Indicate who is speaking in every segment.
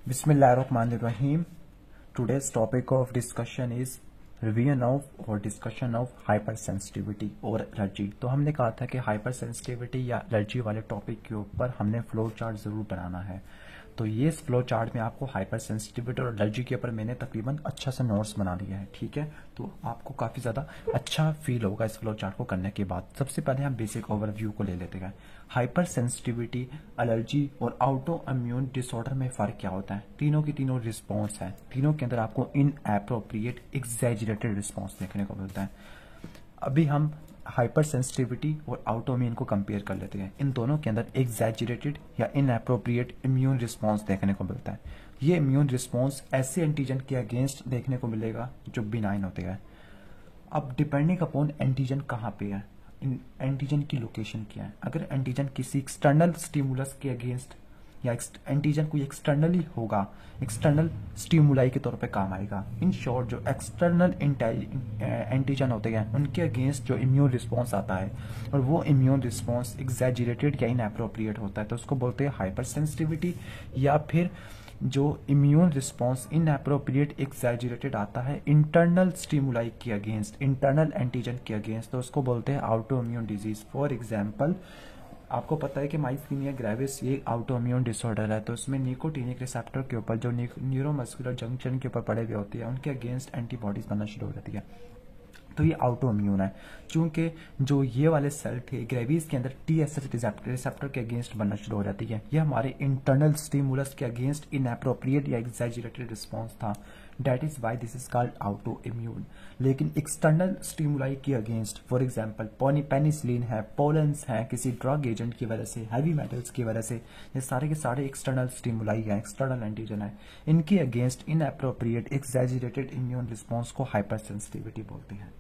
Speaker 1: Bismillahirrahmanirrahim. Today's topic of discussion is revision of or discussion of hypersensitivity और allergy. तो हमने कहा था कि हाइपरसेंसिटिविटी या एलर्जी वाले टॉपिक के ऊपर हमने फ्लो चार्ट जरूर बनाना है। तो ये इस फ्लो चार्ट में आपको हाइपर सेंसिटिविटी और एलर्जी के ऊपर मैंने तकरीबन अच्छा सा नोट्स बना दिया है, ठीक है। तो आपको काफी ज्यादा अच्छा फील होगा इस फ्लो चार्ट को करने के बाद। सबसे पहले हम बेसिक ओवरव्यू को ले लेते हैं। हाइपर सेंसिटिविटी, एलर्जी और ऑटो इम्यून डिसऑर्डर में फर्क क्या होता है? तीनों की तीनों रिस्पॉन्स है, तीनों के अंदर आपको इनएप्रोप्रिएट एक्सैजरेटेड रिस्पॉन्स देखने को मिलता है। अभी हम हाइपर सेंसिटिविटी और ऑटोइम्यून को कंपेयर कर लेते हैं। इन दोनों के अंदर एग्जैजरेटेड या इनएप्रोप्रिएट इम्यून रिस्पांस देखने को मिलता है। ये इम्यून रिस्पांस ऐसे एंटीजन के अगेंस्ट देखने को मिलेगा जो बिनाइन होते हैं। अब डिपेंडिंग अपॉन एंटीजन कहाँ पे है, एंटीजन की लोकेशन क्या है। अगर एंटीजन किसी एक्सटर्नल स्टिमुलस के अगेंस्ट या एंटीजन कोई एक्सटर्नली होगा, एक्सटर्नल स्टिमुलाई के तौर पे काम आएगा। इन शॉर्ट जो एक्सटर्नल एंटीजन होते हैं उनके अगेंस्ट जो इम्यून रिस्पॉन्स आता है और वो इम्यून रिस्पॉन्स एग्जैजरेटेड या इनएप्रोप्रिएट होता है, तो उसको बोलते हैं हाइपर सेंसिटिविटी। या फिर जो इम्यून रिस्पॉन्स इनएप्रोप्रिएट एक्सैजरेटेड आता है इंटरनल स्टिमुलाई के अगेंस्ट, इंटरनल एंटीजन के अगेंस्ट, तो उसको बोलते हैं auto immune disease. For example आपको पता है कि माइस्थीनिया ग्रेविस ये ऑटोइम्यून डिसऑर्डर है, तो इसमें निकोटीनिक रिसेप्टर के ऊपर जो न्यूरोमस्कुलर जंक्शन के ऊपर पड़े हुए होती है उनके अगेंस्ट एंटीबॉडीज बनना शुरू हो जाती है, तो ये ऑटोइम्यून है। चूंकि जो ये वाले सेल थे ग्रेविस के अंदर TSH रिसेप्टर के अगेंस्ट बनना शुरू हो जाती है। ये हमारे इंटरनल स्टिमुलस के अगेंस्ट इनएप्रोप्रिएट या एग्जैजरेटेड रिस्पॉन्स था, that is why this is called auto immune. लेकिन एक्सटर्नल स्टिमुलाई के अगेंस्ट, फॉर एग्जांपल पेनिसिलिन है, पोलेंस है, किसी ड्रग एजेंट की वजह से, हैवी मेटल्स की वजह से, ये सारे के सारे एक्सटर्नल स्टिमुलाई है, एक्सटर्नल एंटीजन है, इनके अगेंस्ट इनएप्रोप्रिएट एक्सैजरेटेड इम्यून रिस्पॉन्स को हाइपर सेंसिटिविटी बोलते हैं।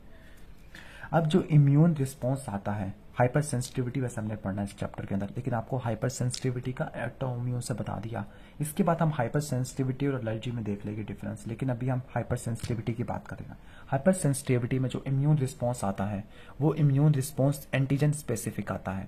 Speaker 1: अब जो इम्यून रिस्पॉन्स आता है, हाइपर सेंसिटिविटी वैसे हमने पढ़ना है इस चैप्टर के अंदर, लेकिन आपको हाइपर सेंसिटिविटी का ऑटोइम्यून से बता दिया। इसके बाद हम हाइपर सेंसिटिविटी और एलर्जी में देख लेंगे डिफरेंस, लेकिन अभी हम हाइपर सेंसिटिविटी की बात करेंगे। हाइपर सेंसिटिविटी में जो इम्यून रिस्पॉन्स आता है वो इम्यून रिस्पॉन्स एंटीजन स्पेसिफिक आता है।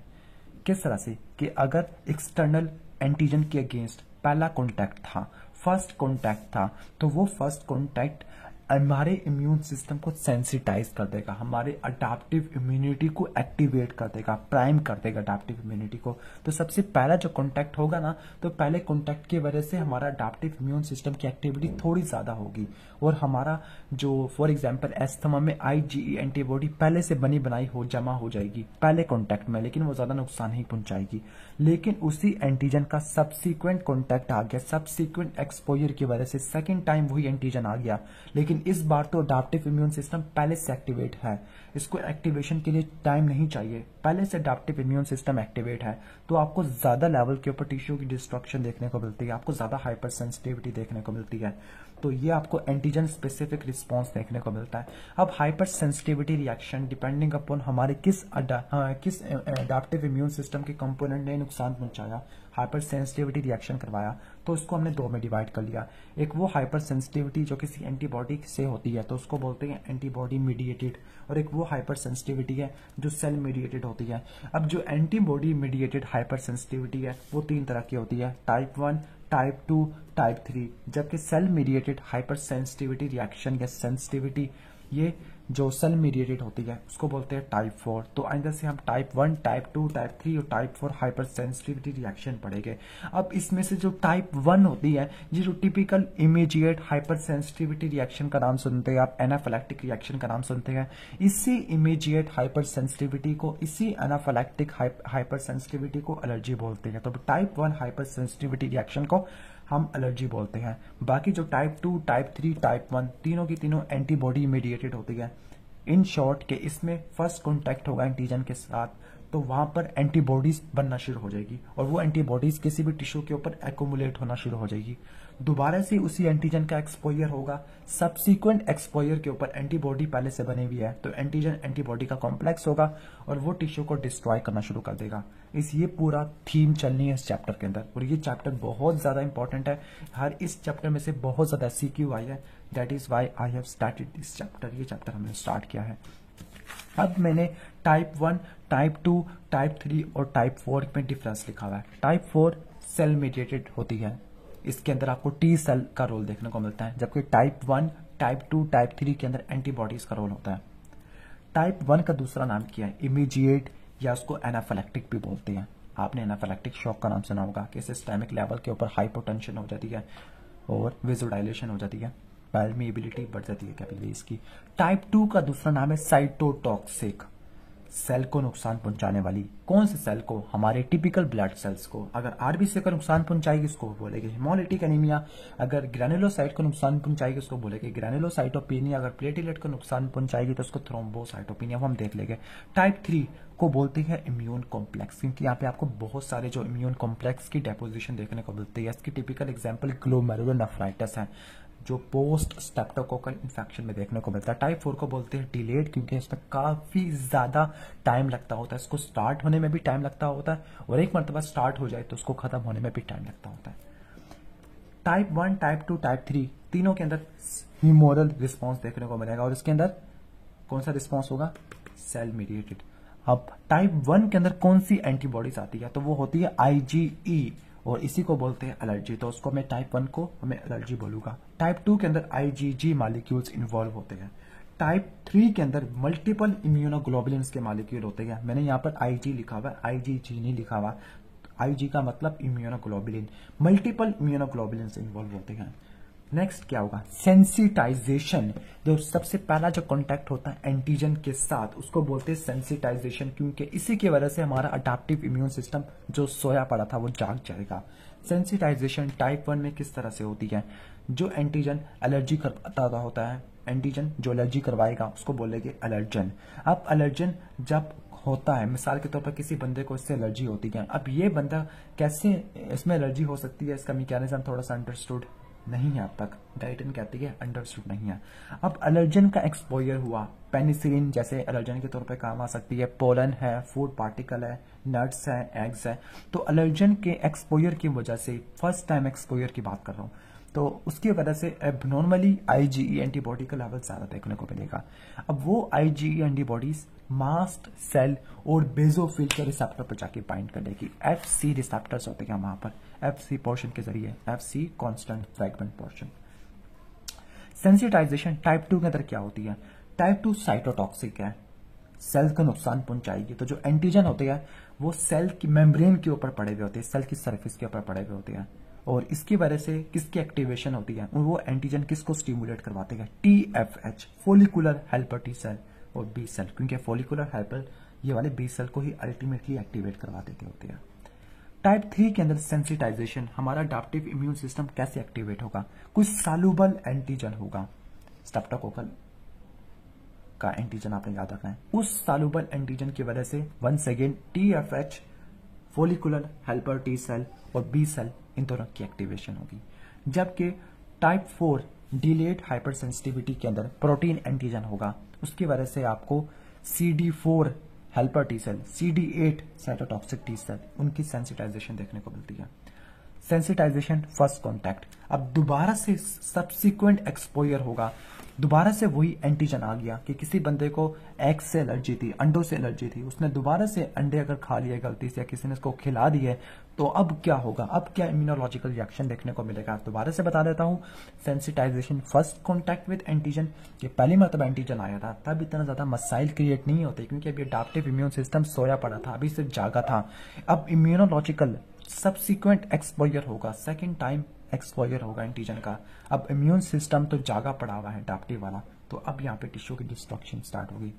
Speaker 1: किस तरह से कि अगर एक्सटर्नल एंटीजन के अगेंस्ट पहला कॉन्टैक्ट था, फर्स्ट कॉन्टैक्ट था, तो वो फर्स्ट कॉन्टैक्ट हमारे इम्यून सिस्टम को सेंसिटाइज कर देगा, हमारे अडाप्टिव इम्यूनिटी को एक्टिवेट कर देगा, प्राइम कर देगा अडाप्टिव इम्यूनिटी को। तो सबसे पहला जो कॉन्टैक्ट होगा ना, तो पहले कॉन्टैक्ट की वजह से हमारा अडाप्टिव इम्यून सिस्टम की एक्टिविटी थोड़ी ज्यादा होगी और हमारा जो फॉर एग्जांपल एस्थमा में IgE एंटीबॉडी पहले से बनी बनाई हो जमा हो जाएगी पहले कॉन्टैक्ट में, लेकिन वो ज्यादा नुकसान नहीं पहुंचाएगी। लेकिन उसी एंटीजन का सब्सिक्वेंट कॉन्टैक्ट आ गया, सब्सिक्वेंट एक्सपोजर की वजह से सेकेंड टाइम वही एंटीजन आ गया, लेकिन इस बार तो अडाप्टिव इम्यून सिस्टम पहले से एक्टिवेट है, इसको एक्टिवेशन के लिए टाइम नहीं चाहिए, पहले से अडाप्टिव इम्यून सिस्टम एक्टिवेट है, तो आपको ज्यादा लेवल के ऊपर टिश्यू की डिस्ट्रक्शन देखने को मिलती है, आपको ज्यादा हाइपर सेंसिटिविटी देखने को मिलती है। तो ये आपको एंटीजन स्पेसिफिक रिस्पॉन्स देखने को मिलता है। अब hyper sensitivity reaction depending upon हमारे किस अडाप्टिव इम्यून सिस्टम के कंपोनेंट ने नुकसान पहुंचाया, हाइपर सेंसिटिविटी रिएक्शन करवाया, तो उसको हमने दो में डिवाइड कर लिया। एक वो हाइपर सेंसिटिविटी जो किसी एंटीबॉडी से होती है, तो उसको बोलते हैं एंटीबॉडी मीडिएटेड, और एक वो हाइपर सेंसिटिविटी है जो सेल मीडिएटेड होती है। अब जो एंटीबॉडी मीडिएटेड हाइपर सेंसिटिविटी है वो तीन तरह की होती है, टाइप 1, टाइप 2, टाइप 3, जबकि cell mediated hyper sensitivity reaction या सेंसिटिविटी ये जो सेल मीडिएटेड होती है उसको बोलते हैं टाइप 4। तो आइंदा से हम टाइप 1, टाइप 2, टाइप 3 और टाइप 4 हाइपर सेंसिटिविटी रिएक्शन पढ़ेंगे। अब इसमें से जो टाइप 1 होती है, ये जो typical immediate hyper sensitivity reaction का नाम सुनते हैं आप, एनाफिलैक्टिक रिएक्शन का नाम सुनते हैं, इसी इमीडिएट हाइपर सेंसिटिविटी को, इसी एनाफिलैक्टिक हाइपर सेंसिटिविटी को एलर्जी बोलते हैं। तो टाइप 1 हाइपर सेंसिटिविटी रिएक्शन को हम एलर्जी बोलते हैं। बाकी जो टाइप 2, टाइप 3, टाइप 1 तीनों की तीनों एंटीबॉडी मीडिएटेड होती है। इन शॉर्ट के इसमें फर्स्ट कॉन्टैक्ट होगा एंटीजन के साथ, तो वहां पर एंटीबॉडीज बनना शुरू हो जाएगी और वो एंटीबॉडीज किसी भी टिश्यू के ऊपर एक्यूमुलेट होना शुरू हो जाएगी। दोबारा से उसी एंटीजन का एक्सपोजर होगा, सब्सिक्वेंट एक्सपोजर के ऊपर एंटीबॉडी पहले से बनी हुई है, तो एंटीजन एंटीबॉडी का कॉम्प्लेक्स होगा और वो टिश्यू को डिस्ट्रॉय करना शुरू कर देगा। ये पूरा थीम चलनी है इस चैप्टर के अंदर, और ये चैप्टर बहुत ज्यादा इंपॉर्टेंट है। हर इस चैप्टर में से बहुत ज्यादा CQ आई है, that is why I have started this chapter. ये चैप्टर हमने स्टार्ट किया है। अब मैंने टाइप 1, टाइप 2, टाइप 3 और टाइप 4 में डिफरेंस लिखा हुआ है। टाइप 4 सेल मीडिएटेड होती है, इसके अंदर आपको टी सेल का रोल देखने को मिलता है, जबकि टाइप 1, टाइप 2, टाइप 3 के अंदर एंटीबॉडीज का रोल होता है। टाइप 1 का दूसरा नाम क्या है? इमीडिएट, या उसको एनाफिलैक्टिक भी बोलते हैं। आपने एनाफिलैक्टिक शॉक का नाम सुना होगा कि सिस्टेमिक लेवल के ऊपर हाइपोटेंशन हो जाती है और वेजोडाइलेशन हो जाती है, परमिएबिलिटी बढ़ जाती है कैपिलरीज की। टाइप 2 का दूसरा नाम है साइटोटॉक्सिक, सेल को नुकसान पहुंचाने वाली। कौन से सेल को? हमारे टिपिकल ब्लड सेल्स को। अगर आरबीसी को नुकसान पहुंचाएगी उसको बोलेंगे हेमोलिटिक एनीमिया, अगर ग्रैनुलोसाइट को नुकसान पहुंचाएगी उसको बोलेंगे ग्रैनुलोसाइटोपेनिया, अगर प्लेटलेट को नुकसान पहुंचाएगी तो उसको थ्रोम्बोसाइटोपेनिया, वो हम देख लेंगे। टाइप 3 को बोलते हैं इम्यून कॉम्प्लेक्स, क्योंकि यहाँ पे आपको बहुत सारे जो इम्यून कॉम्प्लेक्स की डेपोजिशन देखने को मिलती है। इसकी टिपिकल एग्जाम्पल ग्लोमेरुलोनेफ्राइटिस है, जो पोस्ट स्ट्रेप्टोकोकल इन्फेक्शन में देखने को मिलता है। टाइप 4 को बोलते हैं डिलेड, क्योंकि इसमें काफी ज्यादा टाइम लगता होता है। इसको स्टार्ट होने में भी टाइम लगता होता है और एक मरतबा स्टार्ट हो जाए तो उसको खत्म होने में भी टाइम लगता होता है। टाइप 1, टाइप 2, टाइप 3 तीनों के अंदर ह्यूमोरल रिस्पॉन्स देखने को मिलेगा और इसके अंदर कौन सा रिस्पॉन्स होगा? Cell mediated. अब टाइप 1 के अंदर कौन सी एंटीबॉडीज आती है? तो वो होती है IgE और इसी को बोलते हैं एलर्जी, तो उसको मैं टाइप 1 को मैं एलर्जी बोलूंगा। टाइप 2 के अंदर IgG मॉलिक्यूल्स इन्वॉल्व होते हैं। टाइप 3 के अंदर मल्टीपल इम्यूनोग्लोबुलिन्स के मॉलिक्यूल होते हैं। मैंने यहाँ पर IG लिखा हुआ है, IgG नहीं लिखा हुआ। IG का मतलब इम्यूनोग्लोबुलिन, मल्टीपल इम्यूनोग्लोबुलिन्स इन्वॉल्व होते हैं। नेक्स्ट क्या होगा? सेंसिटाइजेशन। जो सबसे पहला जो कांटेक्ट होता है एंटीजन के साथ उसको बोलते हैं सेंसिटाइजेशन, क्योंकि इसी की वजह से हमारा अडैप्टिव इम्यून सिस्टम जो सोया पड़ा था वो जाग जाएगा। सेंसिटाइजेशन टाइप 1 में किस तरह से होती है? जो एंटीजन एलर्जी करता होता है, एंटीजन जो एलर्जी करवाएगा उसको बोलेंगे एलर्जन। अब एलर्जन जब होता है, मिसाल के तौर पर किसी बंदे को इससे एलर्जी होती है, अब ये बंदा कैसे इसमें एलर्जी हो सकती है, इसका मैकेनिज्म थोड़ा सा अंडरस्टूड नहीं है अब तक। डाइटन कहती है अंडरस्टूड नहीं है। अब एलर्जन का एक्सपोजर हुआ, पेनिसिलिन जैसे एलर्जन के तौर पे काम आ सकती है, पोलन है, फूड पार्टिकल है, नट्स है, एग्स है। तो एलर्जन के एक्सपोजर की वजह से, फर्स्ट टाइम एक्सपोजर की बात कर रहा हूँ, तो उसकी वजह से एबनॉर्मली IgE एंटीबॉडी का लेवल ज्यादा देखने को मिलेगा। अब वो IgE एंटीबॉडीज मास्ट सेल और बेजोफिल के रिसेप्टर पर जाके बाइंड कर लेगी। FC रिसेप्टर्स होते हैं वहां पर, FC पोर्शन के जरिए, FC constant fragment portion. Sensitization type 2 के अंदर क्या होती है? टाइप 2 साइटोटॉक्सिक है, सेल को नुकसान पहुंचाएगी। तो जो एंटीजन होते हैं वो सेल की मेम्ब्रेन के ऊपर पड़े हुए होते हैं, सेल की सरफेस के ऊपर पड़े हुए होते हैं, और इसकी वजह से किसकी एक्टिवेशन होती है? वो एंटीजन किसको स्टिमुलेट करवाते हैं? TFH, follicular helper T cell और बी सेल, क्योंकि फोलिकुलर हेल्पर ये वाले बी सेल को ही अल्टीमेटली एक्टिवेट करवा देते होते हैं। टाइप 3 के अंदर सेंसिटाइजेशन, हमारा अडैप्टिव इम्यून सिस्टम कैसे एक्टिवेट होगा? कुछ सॉल्युबल एंटीजन होगा, स्ट्रेप्टोकोकल का एंटीजन आपने याद रखना है। उस सॉल्युबल एंटीजन की वजह से once again TFH, follicular helper T cell और बी सेल, इन दोनों की एक्टिवेशन होगी। जबकि टाइप 4 डिलेड हाइपर सेंसिटिविटी के अंदर प्रोटीन एंटीजन होगा, उसकी वजह से आपको CD4 helper T cell, CD8 cytotoxic T cell, उनकी सेंसिटाइजेशन देखने को मिलती है। सेंसिटाइजेशन फर्स्ट कॉन्टैक्ट, अब दोबारा से सब्सिक्वेंट एक्सपोजर होगा, दोबारा से वही एंटीजन आ गया कि किसी बंदे को एग से एलर्जी थी, अंडों से एलर्जी थी, उसने दोबारा से अंडे अगर खा लिए गलती से या किसी ने उसको खिला दिए, तो अब क्या होगा? अब क्या इम्यूनोलॉजिकल रिएक्शन देखने को मिलेगा? दोबारा से बता देता हूं, sensitization first contact with antigen, ये पहली मरतबा एंटीजन आया था तब इतना ज्यादा मसाइल क्रिएट नहीं होते, क्योंकि अभी अडैप्टिव इम्यून सिस्टम सोया पड़ा था, अभी सिर्फ जागा था। अब इम्यूनोलॉजिकल सब्सिक्वेंट एक्सपोजर होगा, सेकेंड टाइम एक्सपोजर होगा एंटीजन का। अब इम्यून सिस्टम तो जागा पड़ा हुआ है अडैप्टिव वाला, तो अब यहाँ पे टिश्यू की डिस्ट्रक्शन स्टार्ट होगी।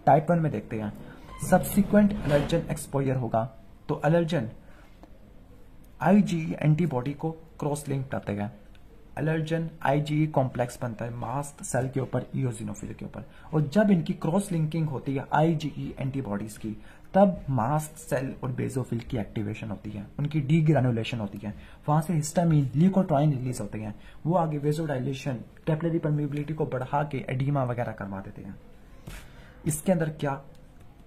Speaker 1: टाइप 1 में देखते हैं सब्सिक्वेंट एलर्जन एक्सपोजर होगा, तो एलर्जन IgE एंटीबॉडी को क्रॉस लिंक करते हैं, एलर्जन IgE कॉम्प्लेक्स बनता है मास्ट सेल के ऊपर, इओसिनोफिल के ऊपर, और जब इनकी क्रॉस लिंकिंग होती है IgE एंटीबॉडीज की, तब मास्ट सेल और बेजोफिल की एक्टिवेशन होती है, उनकी डीग्रैनुलेशन होती है, वहां से हिस्टामिन, ल्यूकोट्राइन रिलीज होते हैं, वो आगे वेजोडाइलेशन, कैपिलरी परमिएबिलिटी को बढ़ा के एडीमा वगैरह करवा देते हैं। इसके अंदर क्या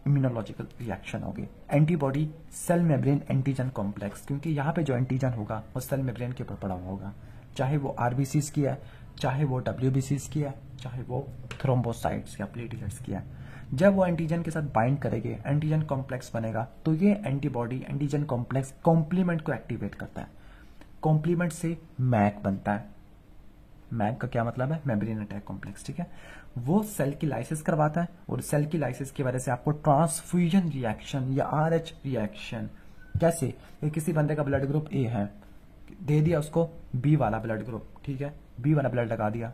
Speaker 1: इम्यूनोलॉजिकल रिएक्शन होगी? Antibody cell membrane antigen complex, क्योंकि यहाँ पे जो एंटीजन होगा वो सेल मेम्ब्रेन के ऊपर पड़ा हुआ होगा, चाहे वो RBCs की है, चाहे वो WBCs की है, चाहे वो थ्रोम्बोसाइट्स या प्लेटलेट्स की है। जब वो एंटीजन के साथ बाइंड करेंगे, एंटीजन कॉम्प्लेक्स बनेगा, तो ये एंटीबॉडी एंटीजन कॉम्प्लेक्स कॉम्प्लीमेंट को एक्टिवेट करता है। कॉम्प्लीमेंट से मैक बनता है। मैक का क्या मतलब है? मेम्ब्रेन अटैक कॉम्प्लेक्स, ठीक है। वो सेल की लाइसिस करवाता है और सेल की लाइसिस की वजह से आपको ट्रांसफ्यूजन रिएक्शन या आरएच रिएक्शन, कैसे कि किसी बंदे का ब्लड ग्रुप ए है, दे दिया उसको बी वाला ब्लड ग्रुप, ठीक है, बी वाला ब्लड लगा दिया,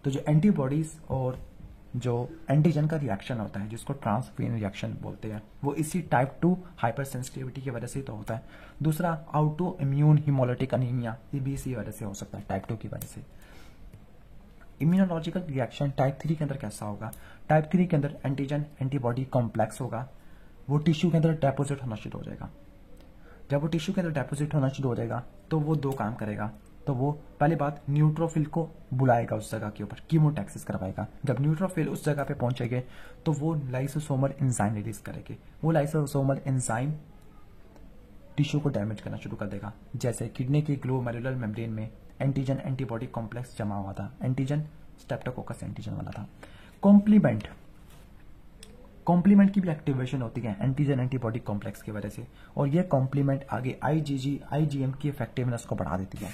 Speaker 1: तो जो एंटीबॉडीज और जो एंटीजन का रिएक्शन होता है जिसको ट्रांसफ्यूजन रिएक्शन बोलते हैं, वो इसी टाइप 2 हाइपर सेंसिटिविटी की वजह से तो होता है। दूसरा ऑटो इम्यून हिमोलिटिक अनीमिया, ये भी इसी वजह से हो सकता है, टाइप 2 की वजह से। इम्यूनोलॉजिकल रिएक्शन टाइप 3 के अंदर कैसा होगा? टाइप 3 के अंदर एंटीजन एंटीबॉडी कॉम्प्लेक्स होगा, वो टिश्यू के अंदर डेपोजिट होना शुरू हो जाएगा। जब वो टिश्यू के अंदर डेपोजिट होना शुरू हो जाएगा तो वो दो काम करेगा। तो वो पहली बात न्यूट्रोफिल को बुलाएगा उस जगह के ऊपर, कीमोटैक्सिस करवाएगा। जब न्यूट्रोफिल उस जगह पे पहुंचेंगे तो वो लाइसोसोमल एंजाइम रिलीज करेंगे। वो लाइसोसोमल एंजाइम टिश्यू को डैमेज करना शुरू कर देगा। जैसे किडनी की ग्लोमेरुलर मेम्ब्रेन में एंटीजन एंटीबॉडी कॉम्प्लेक्स जमा हुआ था, एंटीजन स्ट्रेप्टोकोकस एंटीजन वाला था। कॉम्प्लीमेंट की भी एक्टिवेशन होती है एंटीजन एंटीबॉडी कॉम्प्लेक्स की वजह से, और ये कॉम्प्लीमेंट आगे आईजीजी आईजीएम की इफेक्टिवनेस को बढ़ा देती है।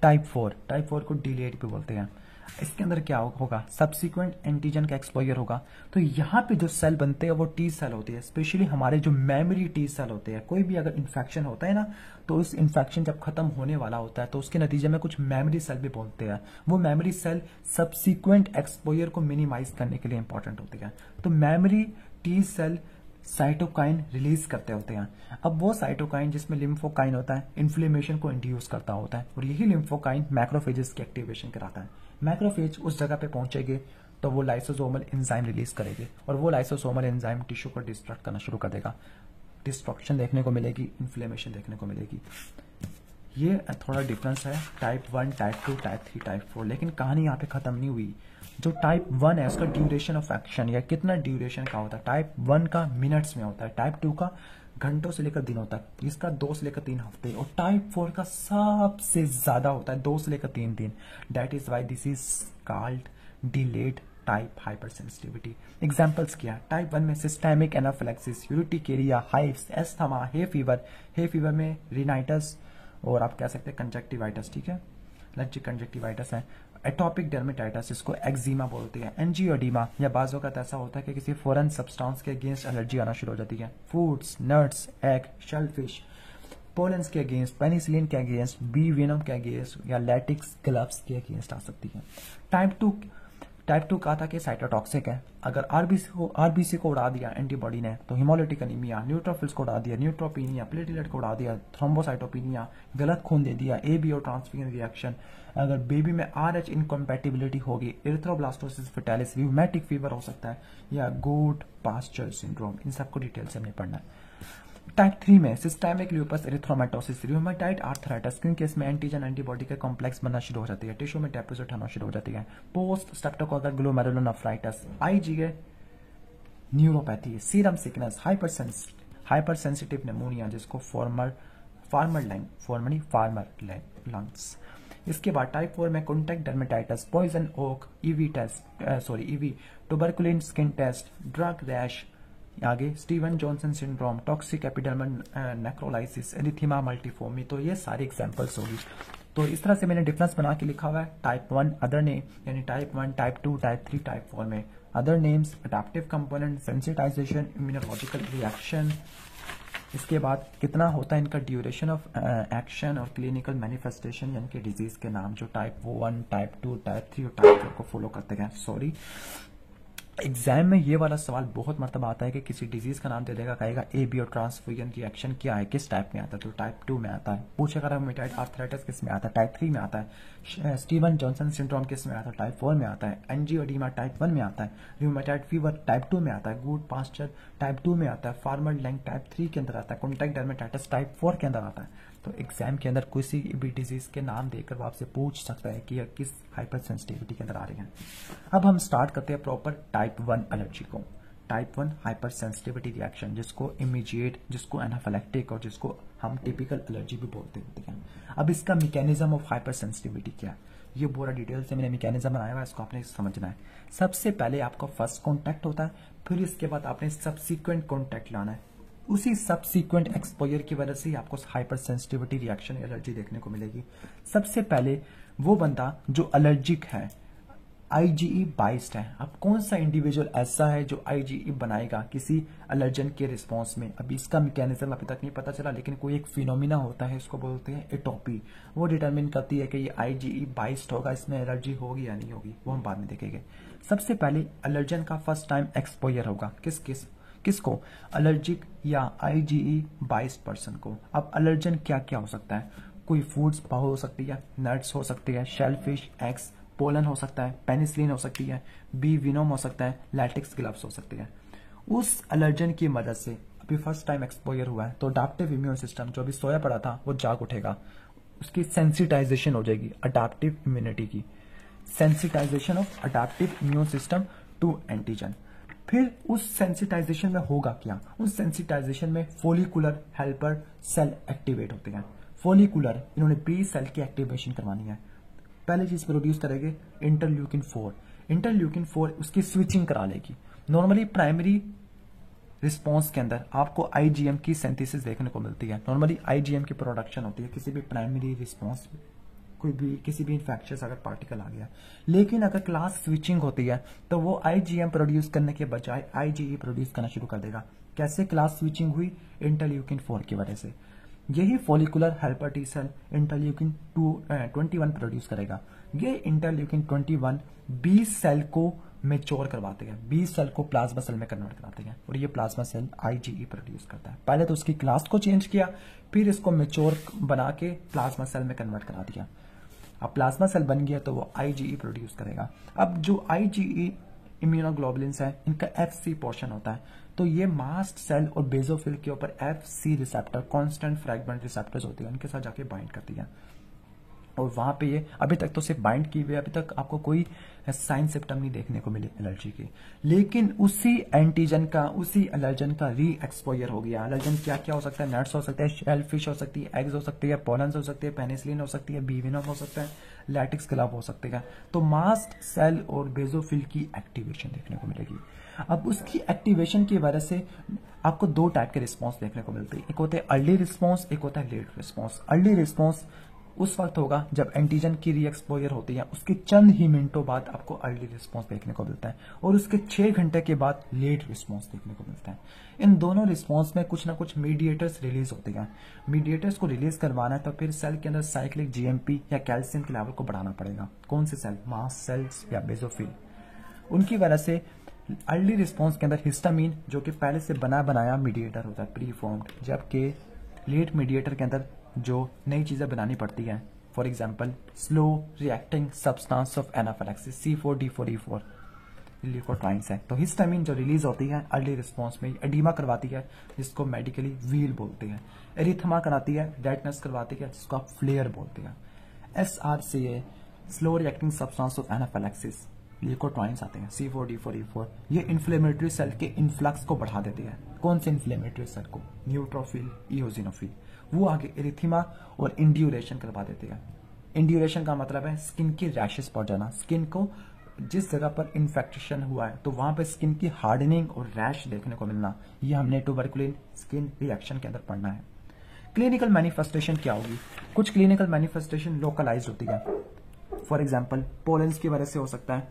Speaker 1: टाइप 4 को डिलेड भी बोलते हैं। इसके अंदर क्या होगा? सब्सिक्वेंट एंटीजन का एक्सपोजर होगा। तो यहाँ पे जो सेल बनते हैं वो टी सेल होती है, स्पेशली हमारे जो मेमोरी टी सेल होते हैं। कोई भी अगर इन्फेक्शन होता है ना, तो उस इन्फेक्शन जब खत्म होने वाला होता है तो उसके नतीजे में कुछ मेमोरी सेल भी बोलते हैं। वो मेमोरी सेल सब्सिक्वेंट एक्सपोजर को मिनिमाइज करने के लिए इंपॉर्टेंट होती है। तो memory T cell cytokine release करते होते हैं। अब वो साइटोकाइन जिसमें लिम्फोकाइन होता है इन्फ्लेमेशन को इंड्यूस करता होता है, और यही लिम्फोकाइन मैक्रोफेजेस की एक्टिवेशन कराता है। मैक्रोफेज उस जगह पे पहुंचेंगे तो वो लाइसोसोमल एंजाइम रिलीज करेंगे, और वो लाइसोसोमल एंजाइम टिश्यू को डिस्ट्रक्ट करना शुरू कर देगा। डिस्ट्रक्शन देखने को मिलेगी, इन्फ्लेमेशन देखने को मिलेगी। ये थोड़ा डिफरेंस है टाइप 1, टाइप 2, टाइप 3, टाइप 4। लेकिन कहानी यहाँ पे खत्म नहीं हुई। जो टाइप 1 है उसका ड्यूरेशन ऑफ एक्शन या कितना ड्यूरेशन का होता है, टाइप 1 का मिनट्स में होता है, टाइप 2 का घंटों से लेकर दिनों तक, इसका 2 से लेकर 3 हफ्ते, और टाइप 4 का सबसे ज्यादा होता है 2 से लेकर 3 दिन। That is why this is called delayed type hypersensitivity. Examples क्या है? टाइप 1 में systemic anaphylaxis, urticaria, hives, asthma, hay fever में रिनाइटस, और आप कह सकते हैं कंजक्टिवाइटिस, ठीक है, एलर्जिक कंजक्टिवाइटिस है। एटॉपिक डर्मेटाइटिस, इसको एक्जिमा बोलते हैं। एंजियोडीमा, या बाज़ वक़्त ऐसा होता है कि किसी फॉरेन सब्सटेंस के अगेंस्ट एलर्जी आना शुरू हो जाती है। Foods, nuts, egg, shellfish, pollens के अगेंस्ट, पेनिसिलिन के अगेंस्ट, बी वेनम के अगेंस्ट, या लैटिक्स ग्लव्स के अगेंस्ट आ सकती है। टाइप 2 कहा था कि साइटोटॉक्सिक है। अगर आरबीसी को उड़ा दिया एंटीबॉडी ने तो हिमोलिटिक अनीमिया, न्यूट्रोफिल्स को उड़ा दिया, न्यूट्रोपीनिया, प्लेटलेट को उड़ा दिया, थ्रोम्बोसाइटोपिनिया, गलत खून दे दिया, एबीओ ट्रांसफ्यूजन रिएक्शन। अगर बेबी में आरएच इनकम्पैटिबिलिटी होगी, एरिथ्रोब्लास्टोसिस फेटालिस, रूमेटिक फीवर हो सकता है, या गुड पास्चर सिंड्रोम। इन सबको डिटेल से हमने पढ़ना है। टाइप 3 में सिस्टेमिक ल्यूपस एरिथ्रोमाटोसिस, रूमेटाइड आर्थराइटिस, क्योंकि इसमें एंटीजन एंटीबॉडी के कॉम्प्लेक्स बनना शुरू हो जाती है, टिश्यू में डेपोजिट होना शुरू हो जाती है। Post streptococcal glomerulonephritis, IgA neuropathy, serum sickness, hypersensitive pneumonia जिसको फार्मर लंग्स। इसके बाद टाइप 4 में contact dermatitis, poison oak, ivy, tuberculin skin test, drug rash, आगे Steven Johnson syndrome, toxic epidermal necrolysis, erythema multiforme. तो ये सारी examples होगी। तो इस तरह से मैंने डिफरेंस बना के लिखा हुआ है। टाइप 1 अदर नेम, यानी टाइप 1, टाइप 2, टाइप 3, टाइप 4 में other names, adaptive component, sensitization, immunological reaction. इसके बाद कितना होता है इनका ड्यूरेशन ऑफ एक्शन और क्लिनिकल मैनिफेस्टेशन, यानी कि डिजीज के नाम जो टाइप 1, टाइप 2, टाइप 3 और टाइप 4 को फॉलो करते हैं। सॉरी, एग्जाम में ये वाला सवाल बहुत मरतबा आता है कि किसी डिजीज का नाम दे देगा, कहेगा एबीओ ट्रांसफ्यूजन रिएक्शन क्या है, किस टाइप में आता है, तो टाइप 2 में आता है। पूछेगा रूमेटाइड आर्थराइटिस किस में आता है, टाइप 3 में आता है। स्टीवन जॉनसन सिंड्रोम किस में आता है, टाइप 4 में आता है। एंजियोडीमा टाइप 1 में आता है। रूमेटाइड फीवर टाइप 2 में आता है। गुड पास्चर टाइप 2 में आता है। फार्मर लैंग टाइप 3 के अंदर आता है। कॉन्टैक्ट डर्मेटाइटिस टाइप 4 के अंदर आता है। तो एग्जाम के अंदर किसी भी डिजीज के नाम देकर वो आपसे पूछ सकता है कि यह किस हाइपर सेंसिटिविटी के अंदर आ रही है। अब हम स्टार्ट करते हैं प्रॉपर टाइप 1 एलर्जी को। टाइप 1 हाइपर सेंसिटिविटी रिएक्शन, जिसको इमीडिएट, जिसको एनाफिलैक्टिक और जिसको हम टिपिकल एलर्जी भी बोलते होते हैं। अब इसका मैकेनिज्म ऑफ हाइपर सेंसिटिविटी क्या है, ये पूरा डिटेल से मैंने मैकेनिज्म बनाया हुआ है, इसको आपने समझना है। सबसे पहले आपका फर्स्ट कॉन्टैक्ट होता है, फिर इसके बाद आपने सब्सिक्वेंट कॉन्टैक्ट लाना है। उसी सबसीक्वेंट एक्सपोजर की वजह से ही आपको हाइपर सेंसिटिविटी रिएक्शन एलर्जी देखने को मिलेगी। सबसे पहले वो बंदा जो अलर्जिक है, आईजीई बाइस्ड है। अब कौन सा इंडिविजुअल ऐसा है जो आईजीई बनाएगा किसी अलर्जन के रिस्पॉन्स में? अभी इसका मैकेनिज्म अभी तक नहीं पता चला, लेकिन कोई एक फिनोमिना होता है, इसको बोलते हैं एटोपी। वो डिटरमिन करती है कि ये आईजीई बाइस्ड होगा, इसमें एलर्जी होगी या नहीं होगी, वो हम बाद में देखेंगे। सबसे पहले अलर्जन का फर्स्ट टाइम एक्सपोजर होगा किसको? अलर्जिक या आईजीई बाइस्ड पर्सन को। अब अलर्जन क्या क्या हो सकता है? कोई फूड्स हो सकती है, नट्स हो सकती है, शेलफिश, एग्स, पोलन हो सकता है, पेनिसिलिन हो सकती है, बी विनोम हो सकता है, लैटेक्स ग्लव्स हो सकती है। उस अलर्जन की मदद से अभी फर्स्ट टाइम एक्सपोजर हुआ है, तो अडैप्टिव इम्यून सिस्टम जो अभी सोया पड़ा था वो जाग उठेगा, उसकी सेंसिटाइजेशन हो जाएगी अडैप्टिव इम्यूनिटी की, sensitization of adaptive immune system to antigen. फिर उस सेंसिटाइजेशन में होगा क्या? उस सेंसिटाइजेशन में फोलिकुलर हेल्पर सेल एक्टिवेट होते हैं। फोलिकुलर, इन्होंने बी सेल की एक्टिवेशन करवानी है। पहले चीज प्रोड्यूस करेंगे इंटरल्यूकिन 4। इंटरल्यूकिन 4 उसकी स्विचिंग करा लेगी। नॉर्मली प्राइमरी रिस्पॉन्स के अंदर आपको आईजीएम की सिंथेसिस देखने को मिलती है। नॉर्मली आईजीएम की प्रोडक्शन होती है किसी भी प्राइमरी रिस्पॉन्स, कोई भी किसी भी इन्फेक्शियस अगर पार्टिकल आ गया। लेकिन अगर क्लास स्विचिंग होती है तो वो आईजीएम प्रोड्यूस करने के बजाय आईजीई प्रोड्यूस करना शुरू कर देगा। कैसे क्लास स्विचिंग हुई? इंटरल्यूकिन 4 की वजह से। यही follicular helper T cell interleukin 21 produce करेगा। ये इंटरल्यूकिन 21 बी सेल को मेच्योर करवाते हैं, बी सेल को प्लाज्मा सेल में कन्वर्ट कराते हैं, और ये प्लाज्मा सेल आईजीई प्रोड्यूस करता है। पहले तो उसकी क्लास को चेंज किया, फिर इसको मेच्योर बना के प्लाज्मा सेल में कन्वर्ट करा दिया। अब प्लाज्मा सेल बन गया तो वो आईजीई प्रोड्यूस करेगा। अब जो आईजीई इम्यूनोग्लोबुलिन्स है, इनका एफसी पोर्शन होता है, तो ये मास्ट सेल और बेजोफिल के ऊपर FC receptor, constant fragment receptors होती है, उनके साथ जाके बाइंड करती है, और वहां पे ये अभी तक तो सिर्फ बाइंड की हुई, अभी तक आपको कोई साइन सिम्टम नहीं देखने को मिले एलर्जी के। लेकिन उसी एंटीजन का, उसी एलर्जन का री एक्सपोजर हो गया। एलर्जन क्या क्या हो सकता है? नट्स हो सकते हैं, शेलफिश हो सकती है, एग्स हो सकती है, पोलन्स हो सकती है, पेनिसिलिन हो सकती है, बी विनोम हो सकता है, लैटेक्स ग्लव हो सकते हैं। तो मास्ट सेल और बेजोफिल की एक्टिवेशन देखने को मिलेगी। अब उसकी एक्टिवेशन की वजह से आपको दो टाइप के रिस्पॉन्स देखने को मिलते हैं। एक होता है अर्ली रिस्पॉन्स, एक होता है लेट रिस्पॉन्स। अर्ली रिस्पॉन्स उस वक्त होगा जब एंटीजन की री एक्सपोजर होती है, उसके चंद ही मिनटों बाद आपको अर्ली रिस्पॉन्स देखने को मिलता है, और उसके 6 घंटे के बाद लेट रिस्पॉन्स देखने को मिलता है। इन दोनों रिस्पॉन्स में कुछ ना कुछ मीडिएटर्स रिलीज होते हैं। मीडिएटर्स को रिलीज करवाना है तो फिर सेल के अंदर साइक्लिक जीएमपी या कैल्शियम के लेवल को बढ़ाना पड़ेगा। कौन से सेल? मास्ट सेल्स या बेजोफिल। उनकी वजह से अर्ली रिस्पॉन्स के अंदर हिस्टामीन, जो कि पहले से बना बनाया मीडिएटर होता है, प्री फॉर्म्ड, जबकि लेट मीडिएटर के अंदर जो नई चीजें बनानी पड़ती हैं, for example slow reacting substance of anaphylaxis C4D4E4 leukotrienes है। तो हिस्टामिन जो रिलीज होती है अर्ली रिस्पॉन्स में एडिमा करवाती है, जिसको मेडिकली व्हील बोलते हैं, एरिथमा कराती है, रेडनेस करवाती है, जिसको आप फ्लेयर बोलते हैं। SRCA slow reacting substance of anaphylaxis leukotrienes आते हैं, C4D4E4। ये इन्फ्लेमेटरी सेल के इन्फ्लक्स को बढ़ा देते हैं। कौन से इन्फ्लेमेटरी सेल को? न्यूट्रोफिल, इओजिनोफिल। वो आगे एरिथीमा और इंड्यूरेशन करवा देते हैं। इंड्यूरेशन का मतलब है स्किन की रैशेस पड़ जाना। स्किन को जिस जगह पर इन्फेक्शन हुआ है तो वहां पर स्किन की हार्डनिंग और रैश देखने को मिलना, ये हमने ट्यूबरकुलिन स्किन रिएक्शन के अंदर पढ़ना है। क्लिनिकल मैनिफेस्टेशन क्या होगी? कुछ क्लिनिकल मैनिफेस्टेशन लोकलाइज होती है। फॉर एग्जाम्पल पोलेंस की वजह से हो सकता है,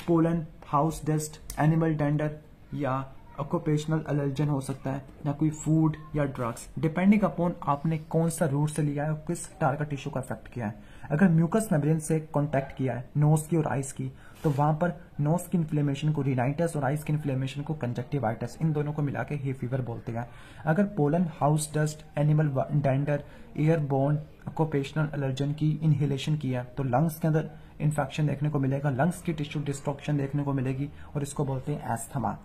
Speaker 1: pollen, house dust, animal dander, या ऑक्यूपेशनल एलर्जन हो सकता है, या कोई फूड या ड्रग्स, डिपेंडिंग अपॉन आपने कौन सा रूट से लिया है और किस टारगेट टिश्यू का इफेक्ट किया है। अगर म्यूकस मेम्ब्रेन से कांटेक्ट किया है नोज की और आइज की, तो वहां पर नोज की इन्फ्लेमेशन को रिनाइटिस और आइज की इन्फ्लेमेशन को कंजक्टिवाइटिस, इन दोनों को मिला के हे फीवर बोलते हैं। अगर pollen, house dust, animal dander, airborne occupational allergen की इनहेलेशन किया तो लंग्स के अंदर इन्फेक्शन देखने को मिलेगा, लंग्स की टिश्यू डिस्ट्रक्शन देखने को मिलेगी, और इसको बोलते हैं एस्थमा।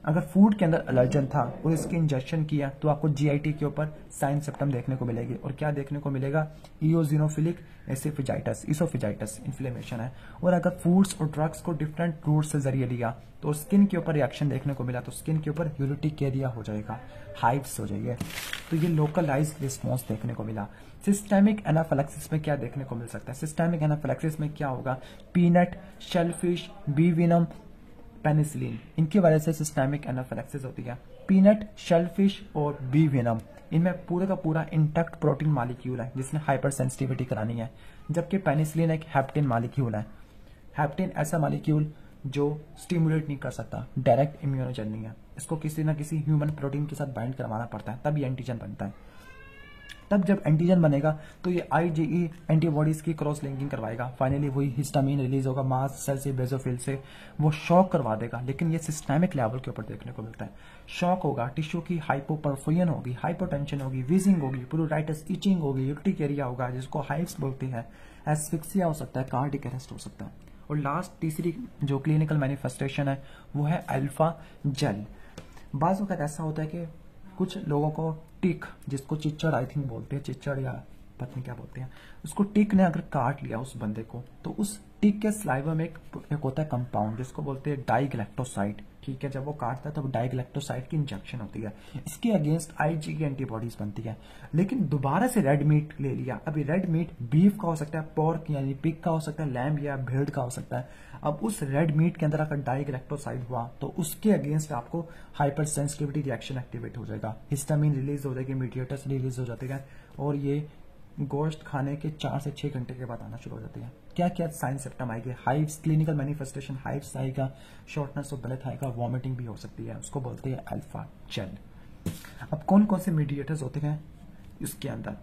Speaker 1: अगर फूड के अंदर एलर्जन था और इसके इंजेक्शन किया तो आपको जीआईटी के ऊपर साइन सिम्टम देखने को मिलेगी, और क्या देखने को मिलेगा? इओजिनोफिलिक एसिफिजाइटिस, इसोफिजाइटिस इन्फ्लेमेशन है। और अगर फूड्स और ड्रग्स को डिफरेंट रूट से जरिए लिया तो स्किन के ऊपर रिएक्शन देखने को मिला, तो स्किन के ऊपर यूरिटिकेरिया हो जाएगा, हाइव्स हो जाएंगे। तो ये लोकलाइज रिस्पॉन्स देखने को मिला। सिस्टेमिक एनाफिलैक्सिस में क्या देखने को मिल सकता है? सिस्टेमिक एनाफिलैक्सिस में क्या होगा? पीनट, शेलफिश, बी विनम, पेनिसिलिन, इनकी वजह से सिस्टेमिक एनाफिलैक्सिस होती है। पीनट, शेलफिश और बी वेनम, इनमें पूरे का पूरा इंटैक्ट प्रोटीन मॉलिक्यूल है जिसने हाइपर सेंसिटिविटी करानी है, जबकि पेनिसिलिन एक हैप्टेन मॉलिक्यूल है। हैप्टेन ऐसा मॉलिक्यूल जो स्टिमुलेट नहीं कर सकता, डायरेक्ट इम्यूनोजन नहीं है, इसको किसी ना किसी ह्यूमन प्रोटीन के साथ बाइंड करवाना पड़ता है, तब ये एंटीजन बनता है। तब जब एंटीजन बनेगा तो ये आईजीई एंटीबॉडीज की क्रॉस लिंकिंग करवाएगा, फाइनली वही हिस्टामिन रिलीज होगा मास्ट सेल से, बेसोफिल से, वो शॉक करवा देगा। लेकिन ये सिस्टेमिक लेवल के ऊपर देखने को मिलता है। शॉक होगा, टिश्यू की हाइपोपरफुजन होगी, हाइपोटेंशन होगी, वीजिंग होगी, प्लूराइटिस, इचिंग होगी, यूटिकेरिया होगा जिसको हाइव्स बोलते हैं, एस्फिक्सिया हो सकता है, कार्डिक अरेस्ट हो सकता है। और लास्ट तीसरी जो क्लिनिकल मैनिफेस्टेशन है वो है अल्फा जेल। बाज़ वक़्त ऐसा होता है कि कुछ लोगों को टिक, जिसको चिच्चड़ आई थिंक बोलते हैं, चिच्चड़ या पता नहीं क्या बोलते हैं, उसको टिक ने अगर काट लिया उस बंदे को, तो उस टिक के स्लाइवा में एक होता है कंपाउंड जिसको बोलते हैं डाइग्लैक्टोसाइड। ठीक है, जब वो काटता है तब डाइग्लैक्टोसाइड की इंजेक्शन होती है, इसके अगेंस्ट आईजी की एंटीबॉडीज बनती है। लेकिन दोबारा से रेड मीट ले लिया, अभी रेड मीट बीफ का हो सकता है, पोर्क यानी पिग का हो सकता है, लैम्ब या भेड़ का हो सकता है। अब उस रेड मीट के अंदर अगर डाइग्लैक्टोसाइड हुआ तो उसके अगेंस्ट आपको हाइपर सेंसिटिविटी रिएक्शन एक्टिवेट हो जाएगा, हिस्टामिन रिलीज हो जाएगी, मीडिएटर्स रिलीज हो जाते हैं, और ये गोश्त खाने के 4 से 6 घंटे के बाद आना शुरू हो जाती है। क्या क्या साइन सिम्टम आएंगे? हाइव्स, क्लिनिकल मैनिफेस्टेशन हाइव्स आएगा, शॉर्टनेस ऑफ ब्रेथ आएगा, वॉमिटिंग भी हो सकती है, उसको बोलते हैं अल्फा जेल। अब कौन कौन से मीडिएटर्स होते हैं इसके अंदर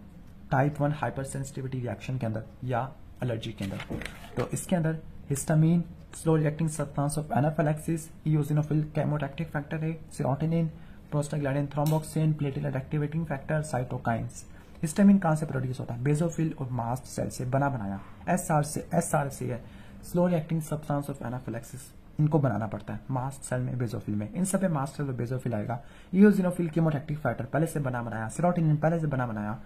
Speaker 1: टाइप 1 हाइपर सेंसिटिविटी रिएक्शन के अंदर या एलर्जी के अंदर? तो इसके अंदर histamine, slow reacting substance of anaphylaxis, eosinophil, chemotactic factor है, serotonin, prostaglandin, thromboxane, platelet activating factor, cytokines. Histamine कहां से प्रोड्यूस होता है? बेसोफिल और मास्ट सेल से बना बनाया, एसआर से है, slow reacting substance of anaphylaxis, इनको बनाना पड़ता है मास्ट सेल में, बेसोफिल में, इन सब में मास्ट सेल और बेसोफिल आएगा। इओसिनोफिल, केमोटैक्टिक फैक्टर पहले से बना बनाया, सेरोटोनिन पहले से बना बनाया,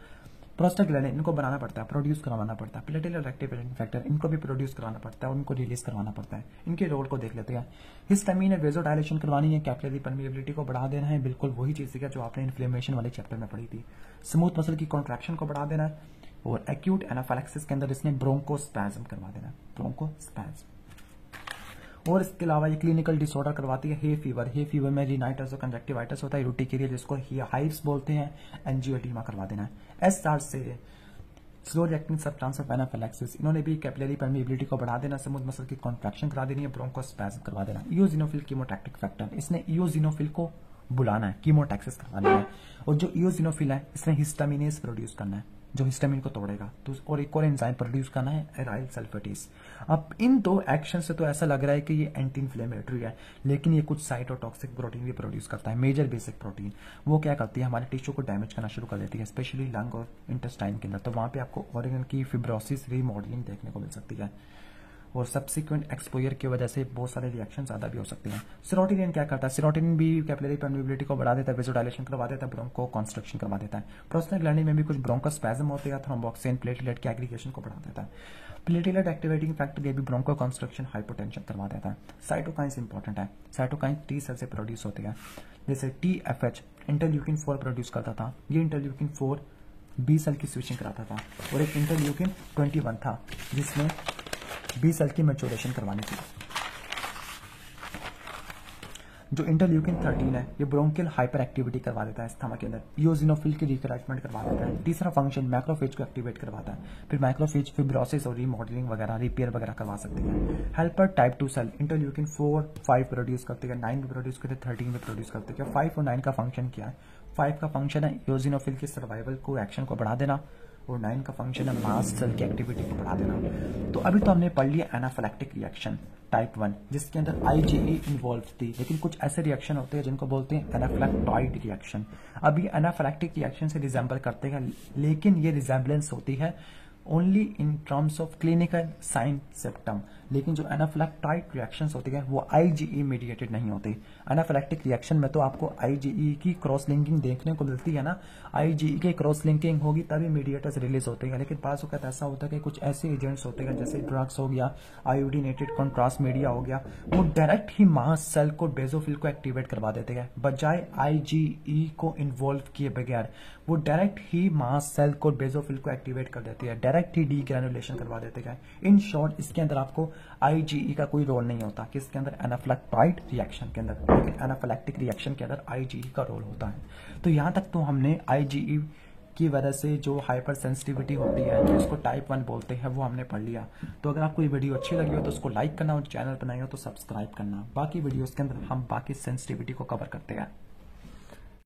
Speaker 1: प्रोस्टाग्लैंडिन इनको बनाना पड़ता है, प्रोड्यूस करवाना पड़ता है, प्लेटलेट एक्टिवेटिंग फैक्टर इनको भी प्रोड्यूस करवाना पड़ता है, उनको रिलीज करवाना पड़ता है। इनके रोल को देख लेते हैं। हिस्टामिन है, वेजोडायलेशन करवानी है, कैपिलरी परमिएबिलिटी को बढ़ा देना है, बिल्कुल वही चीज है जो आपने इन्फ्लेमेशन वाले चैप्टर में पढ़ी थी। स्मूथ मसल की कॉन्ट्रैक्शन को बढ़ा देना है, और एक्यूट एनाफिलैक्सिस के अंदर इसने ब्रोंकोस्पैज्म करवा देना है, ब्रोंकोस्पैज्म। और इसके अलावा ये क्लिनिकल डिसऑर्डर करवाती है हे फीवर। हे फीवर में रिनाइटिस और कंजक्टिवाइटिस होता है, यूटिकेरिया जिसको हाइव्स बोलते हैं, एंजियोएडिमा करवा देना है। एसआर से slow reacting substance of anaphylaxis, इन्होंने भी कैपिलरी परमिएबिलिटी को बढ़ा देना, स्मूथ मसल की कॉन्ट्रैक्शन करा देनी है, ब्रोंकोस्पैज्म करवा देना। इओसिनोफिल, कीमोटैक्टिक फैक्टर, इसने इओसिनोफिल को बुलाना है, कीमोटैक्सिस करवानी है। और जो इओसिनोफिल है इसने हिस्टामिनेज प्रोड्यूस करना है जो हिस्टामिन को तोड़ेगा, तो और एक और एंजाइम प्रोड्यूस करना है, एराइल सल्फेटेज। अब इन दो एक्शन से तो ऐसा लग रहा है कि ये एंटी इन्फ्लेमेटरी है, लेकिन ये कुछ साइटोटॉक्सिक प्रोटीन भी प्रोड्यूस करता है, मेजर बेसिक प्रोटीन। वो क्या करती है? हमारे टिश्यू को डैमेज करना शुरू कर देती है, स्पेशली लंग और इंटेस्टाइन के अंदर। तो वहां पे आपको ऑर्गन की फिब्रोसिस, रीमॉडलिंग देखने को मिल सकती है, और सब्सिक्वेंट एक्सपोजर की वजह से बहुत सारे रिएक्शन ज्यादा भी हो सकते हैं। सेरोटोनिन क्या करता है? सेरोटोनिन भी कैपिलरी परमिएबिलिटी को बढ़ा देता है, वेसोडाइलेशन करवा देता है, ब्रोंको कॉन्स्ट्रक्शन करवा देता है। प्रोस्टाग्लैंडिन में भी कुछ ब्रोंकोस्पैज्म होते हैं, थ्रोम्बोक्सिन प्लेटलेट की एग्रीगेशन को बढ़ा देता है। प्लेटलेट एक्टिवेटिंग फैक्टर ये भी ब्रोंको कॉन्स्ट्रक्शन, हाइपोटेंशन करवा देता है। साइटोकाइंस इंपॉर्टेंट है, साइटोकाइंस टी सेल से प्रोड्यूस होते हैं, जैसे TFH इंटरल्यूकिन 4 प्रोड्यूस करता था, ये इंटरल्यूकिन 4 बी सेल की स्विचिंग कराता था, और एक इंटरल्यूकिन 21 था जिसमें बी सेल की मैच्योरेशन करवानी थी। जो इंटरल्यूकिन 13 है ये ब्रोंकियल हाइपर एक्टिविटी करवा देता है स्टमक के अंदर, इओसिनोफिल की रिक्रूटमेंट करवा देता है। तीसरा फंक्शन मैक्रोफेज को एक्टिवेट करवाता है, फिर मैक्रोफेज फिब्रोसिस और रीमॉडलिंग वगैरह, रिपेयर वगैरह करवा सकते हैं। Helper type 2 cell interleukin 4, 5 produce करते हैं, 9 भी प्रोड्यूस करते हैं, 13 भी प्रोड्यूस करते हैं। 5 और 9 का फंक्शन क्या है? 5 का फंक्शन है इओसिनोफिल के सर्वाइवल को, एक्शन को बढ़ा देना, और 9 का फंक्शन है मास्ट सेल की एक्टिविटी को बढ़ा देना। तो अभी तो हमने पढ़ लिया एनाफिलैक्टिक रिएक्शन टाइप 1 जिसके अंदर आईजीई इन्वॉल्व थी, लेकिन कुछ ऐसे रिएक्शन होते हैं जिनको बोलते हैं एनाफिलैक्टॉइड रिएक्शन। अब ये एनाफिलैक्टिक रिएक्शन से रिजेंबल करते हैं, लेकिन ये रिजेंबलेंस होती है only in terms of clinical sign symptom, लेकिन जो एनाफिलैक्टॉइड रिएक्शंस होती है वो आईजीई मीडिएटेड नहीं होती। एनाफिलैक्टिक रिएक्शन में तो आपको आईजीई की क्रॉस लिंकिंग देखने को मिलती है ना, आईजीई की क्रॉस लिंकिंग होगी तभी मीडिएटर्स रिलीज होते हैं। लेकिन पास वक्त ऐसा होता है कि कुछ ऐसे एजेंट्स होते हैं जैसे ड्रग्स हो गया, आयोडीनेटेड कॉन्ट्रास्ट मीडिया हो गया, वो डायरेक्ट ही मास्ट सेल को, बेसोफिल को एक्टिवेट करवा देते हैं, बजाय आईजीई को इन्वॉल्व किए बगैर वो डायरेक्ट ही मास्ट सेल को, बेसोफिल को एक्टिवेट कर देती है, डायरेक्ट ही डीग्रैनुलेशन करवा देते हैं। इन शॉर्ट इसके अंदर आपको आईजीई का कोई रोल नहीं होता किसके अंदर, एनाफिलैक्टॉइड रिएक्शन के अंदर, लेकिन एनाफिलैक्टिक रिएक्शन के अंदर आईजीई का रोल होता है। तो यहाँ तक तो हमने आईजीई की वजह से जो हाइपर सेंसिटिविटी होती है जो इसको टाइप 1 बोलते हैं वो हमने पढ़ लिया। तो अगर आपको ये वीडियो अच्छी लगी हो तो उसको लाइक करना और चैनल बनाए हो तो सब्सक्राइब करना। बाकी वीडियोस के अंदर हम बाकी सेंसिटिविटी को कवर करते हैं।